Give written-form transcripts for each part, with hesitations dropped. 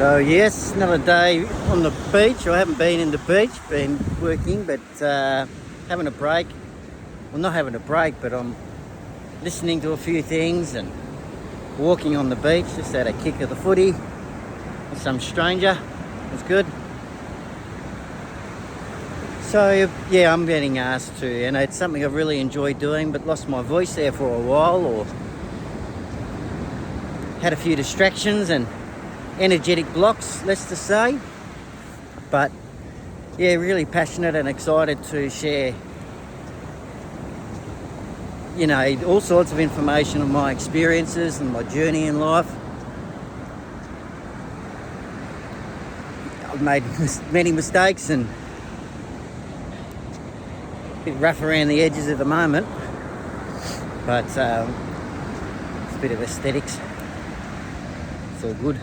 So yes, another day on the beach. I haven't been in the beach, been working, but having a break. Well, not having a break, but I'm listening to a few things and walking on the beach. Just had a kick of the footy with some stranger. It was good. So yeah, I'm getting asked to, and it's something I've really enjoyed doing, but lost my voice there for a while, or had a few distractions and energetic blocks, let's just say. But yeah, really passionate and excited to share, you know, all sorts of information on my experiences and my journey in life. I've made many mistakes and a bit rough around the edges at the moment, but it's a bit of aesthetics. It's all good.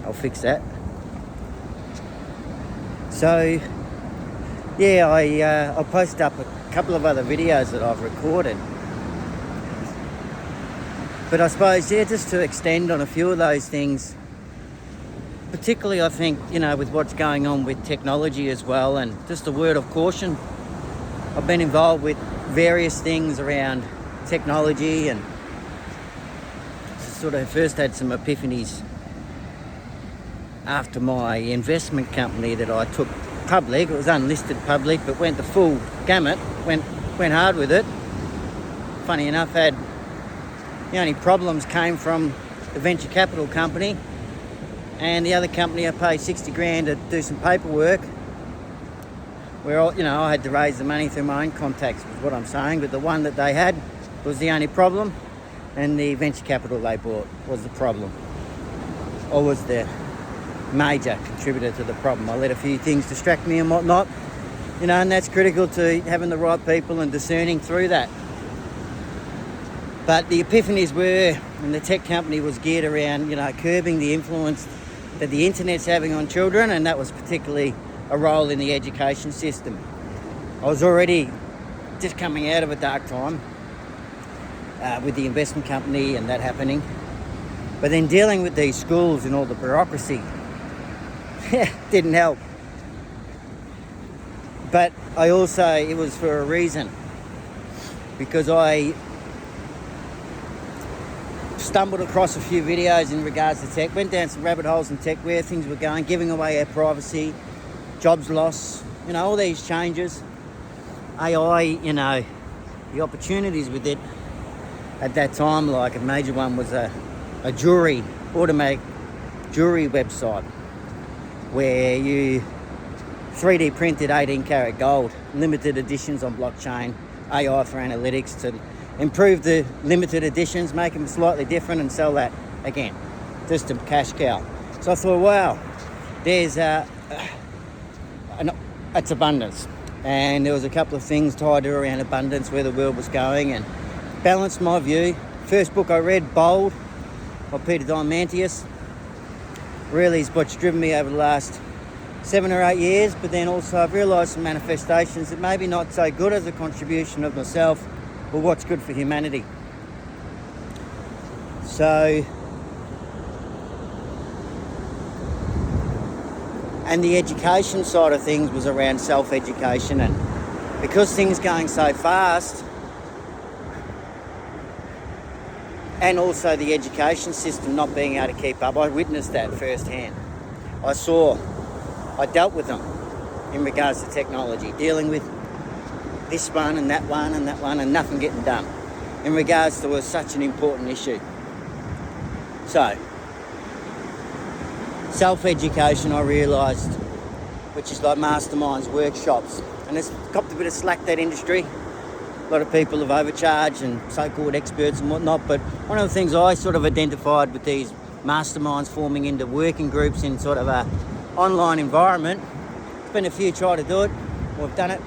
I'll fix that. So yeah, I'll post up a couple of other videos that I've recorded, but I suppose, yeah, just to extend on a few of those things, particularly I think, you know, with what's going on with technology as well. And just a word of caution, I've been involved with various things around technology and sort of first had some epiphanies after my investment company that I took public. It was unlisted public, but went the full gamut, went hard with it. Funny enough, the only problems came from the venture capital company, and the other company I paid 60 grand to do some paperwork, where I had to raise the money through my own contacts, was what I'm saying. But the one that they had was the only problem, and the venture capital they bought was the problem, or was the major contributor to the problem. I let a few things distract me and whatnot, you know, and that's critical to having the right people and discerning through that. But the epiphanies were, and the tech company was geared around, you know, curbing the influence that the internet's having on children, and that was particularly a role in the education system. I was already just coming out of a dark time with the investment company and that happening, but then dealing with these schools and all the bureaucracy didn't help. But I also, it was for a reason, because I stumbled across a few videos in regards to tech, went down some rabbit holes in tech, where things were going, giving away our privacy, jobs loss, you know, all these changes, AI, you know, the opportunities with it at that time. Like a major one was a automatic jewelry website, where you 3D printed 18 karat gold, limited editions on blockchain, AI for analytics to improve the limited editions, make them slightly different and sell that again, just a cash cow. So I thought, wow, there's it's abundance. And there was a couple of things tied around abundance, where the world was going, and balanced my view. First book I read, Bold, by Peter Diamandis, really is what's driven me over the last 7 or 8 years. But then also I've realised some manifestations that maybe not so good as a contribution of myself, but what's good for humanity. So, and the education side of things was around self-education, and because things going so fast, and also the education system not being able to keep up, I witnessed that firsthand. I dealt with them in regards to technology, dealing with this one and that one and that one, and nothing getting done in regards to such an important issue. So, self-education, I realised, which is like Masterminds, workshops, and it's copped a bit of slack, that industry. A lot of people have overcharged and so-called experts and whatnot, but one of the things I sort of identified with these masterminds forming into working groups in sort of a online environment, there's been a few try to do it, or have done it,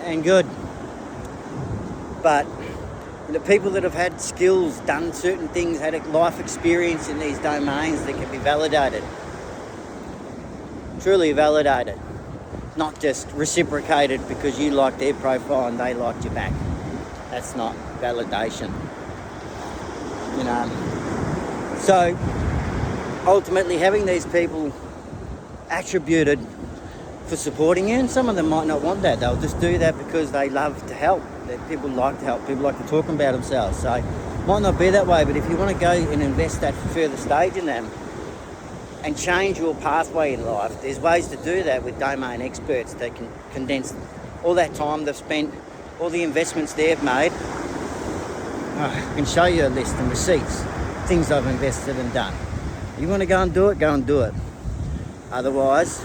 and good. But the people that have had skills, done certain things, had a life experience in these domains that can be validated, truly validated, not just reciprocated because you liked their profile and they liked you back. That's not validation, you know. So ultimately having these people attributed for supporting you, and some of them might not want that. They'll just do that because they love to help. People like to help. People like to talk about themselves. So it might not be that way, but if you want to go and invest that further stage in them and change your pathway in life, there's ways to do that with domain experts that can condense all that time they've spent, all the investments they've made. I can show you a list and receipts, things I've invested and done. You want to go and do it, go and do it. Otherwise,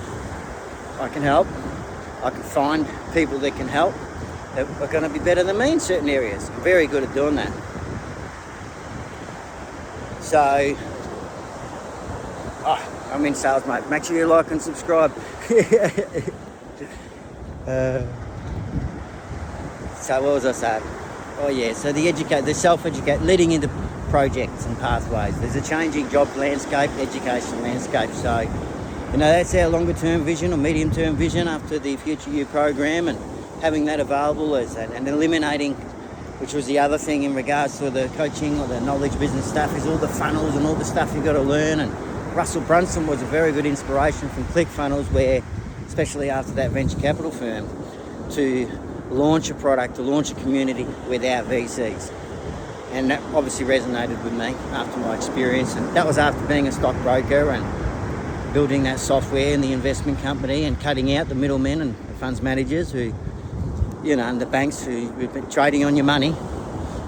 I can help. I can find people that can help that are going to be better than me in certain areas. I'm very good at doing that. So, I'm in sales, mate. Make sure you like and subscribe. So what was I saying? Oh yeah, so the self-educate, leading into projects and pathways. There's a changing job landscape, education landscape. So, that's our longer term vision or medium term vision after the Future You program, and having that available and eliminating, which was the other thing in regards to the coaching or the knowledge business stuff, is all the funnels and all the stuff you've got to learn. And Russell Brunson was a very good inspiration from ClickFunnels, where, especially after that venture capital firm, to launch a product, to launch a community without VCs. And that obviously resonated with me after my experience. And that was after being a stockbroker and building that software in the investment company and cutting out the middlemen and the funds managers who, and the banks who've been trading on your money.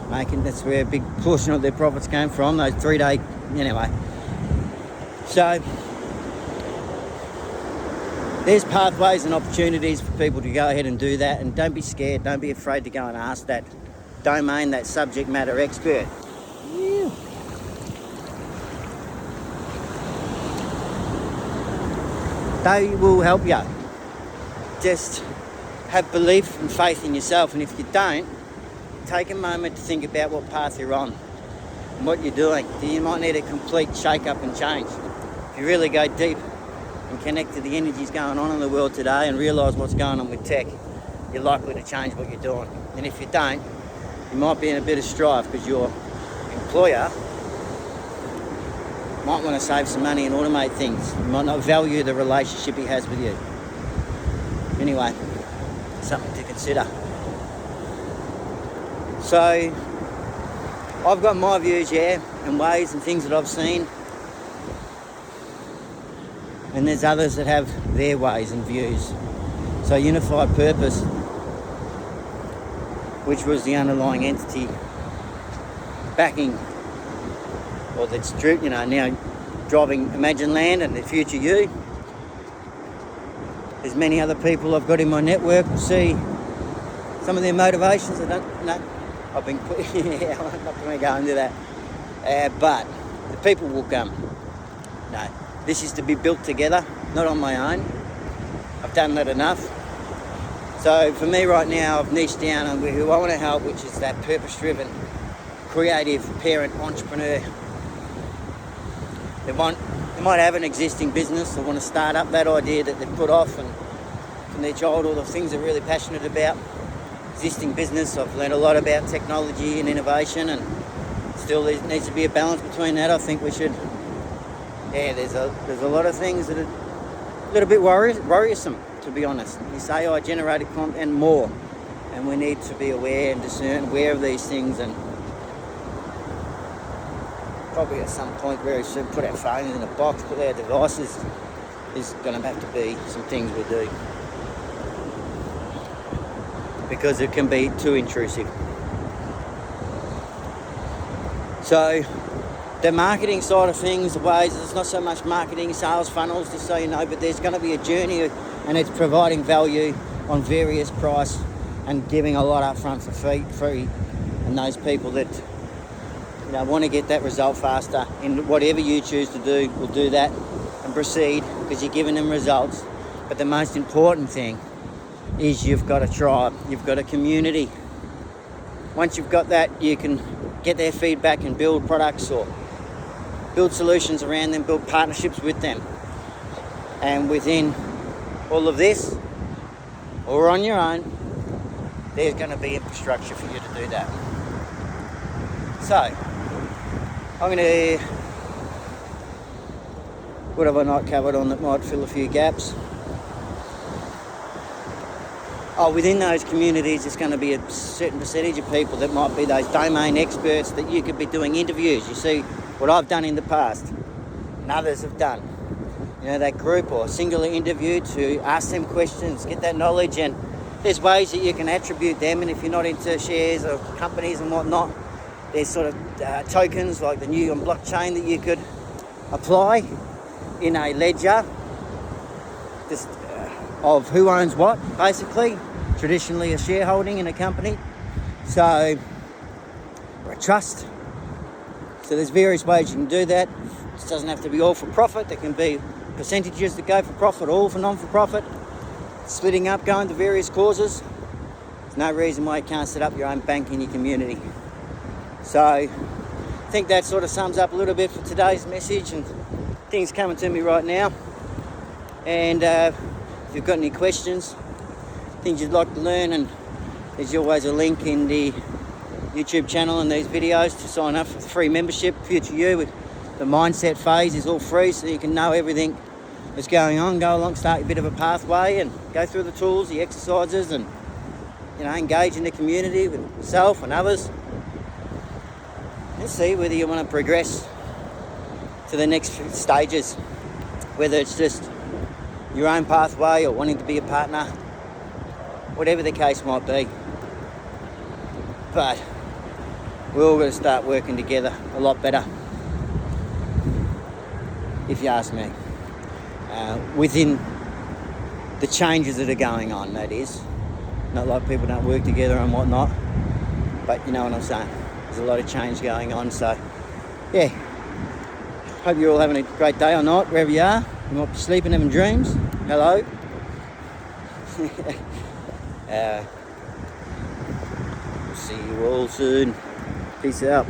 That's where a big portion of their profits came from, those 3-day, anyway. So there's pathways and opportunities for people to go ahead and do that, and don't be scared, don't be afraid to go and ask that domain, that subject matter expert. Yeah. They will help you. Just have belief and faith in yourself, and if you don't, take a moment to think about what path you're on and what you're doing. You might need a complete shake-up and change. If you really go deep and connect to the energies going on in the world today and realise what's going on with tech, you're likely to change what you're doing. And if you don't, you might be in a bit of strife because your employer might want to save some money and automate things. You might not value the relationship he has with you. Anyway, something to consider. So, I've got my views, and ways and things that I've seen. And there's others that have their ways and views. So Unified Purpose, which was the underlying entity backing, or that's now driving Imagine Land and the Future You. There's many other people I've got in my network. We'll see some of their motivations. I'm not going to go into that. But the people will come. No, this is to be built together, not on my own. I've done that enough. So for me right now, I've niched down on who I want to help, which is that purpose-driven, creative parent entrepreneur. They might have an existing business, or want to start up that idea that they've put off and from their child, or the things they're really passionate about. Existing business, I've learned a lot about technology and innovation, and still there needs to be a balance between that. I think we should, there's a lot of things that are a little bit worrisome, to be honest. This AI generated content and more, and we need to be aware and aware of these things, and probably at some point very soon put our phones in a box, put our devices, is going to have to be some things we do, because it can be too intrusive. So the marketing side of things, the ways, it's not so much marketing, sales funnels, just so you know, but there's going to be a journey, and it's providing value on various price and giving a lot up front for free. And those people that want to get that result faster in whatever you choose to do, will do that and proceed, because you're giving them results. But the most important thing is you've got a tribe, you've got a community. Once you've got that, you can get their feedback and build products or build solutions around them, build partnerships with them. And within all of this, or on your own, there's going to be infrastructure for you to do that. So, I'm going to What have I not covered on that might fill a few gaps? Oh, within those communities, there's going to be a certain percentage of people that might be those domain experts that you could be doing interviews. You see, what I've done in the past, and others have done. You know, that group or singular interview to ask them questions, get that knowledge, and there's ways that you can attribute them. And if you're not into shares or companies and whatnot, there's sort of tokens like the new blockchain that you could apply in a ledger just of who owns what, basically. Traditionally a shareholding in a company, so, or a trust. So there's various ways you can do that. It doesn't have to be all for profit. There can be percentages that go for profit, all for non-for-profit, splitting up, going to various causes. There's no reason why you can't set up your own bank in your community. So I think that sort of sums up a little bit for today's message and things coming to me right now. And if you've got any questions, things you'd like to learn, and there's always a link in the YouTube channel and these videos to sign up for the free membership. Future You with the mindset phase is all free, so you can know everything that's going on, go along, start a bit of a pathway and go through the tools, the exercises, and engage in the community with yourself and others. Let's see whether you want to progress to the next stages, whether it's just your own pathway or wanting to be a partner, whatever the case might be. But we're all going to start working together a lot better, if you ask me, within the changes that are going on, that is. Not like people don't work together and whatnot, but you know what I'm saying. There's a lot of change going on, so yeah. Hope you're all having a great day or night, wherever you are. You might be sleeping, having dreams. Hello. See you all soon. Peace out.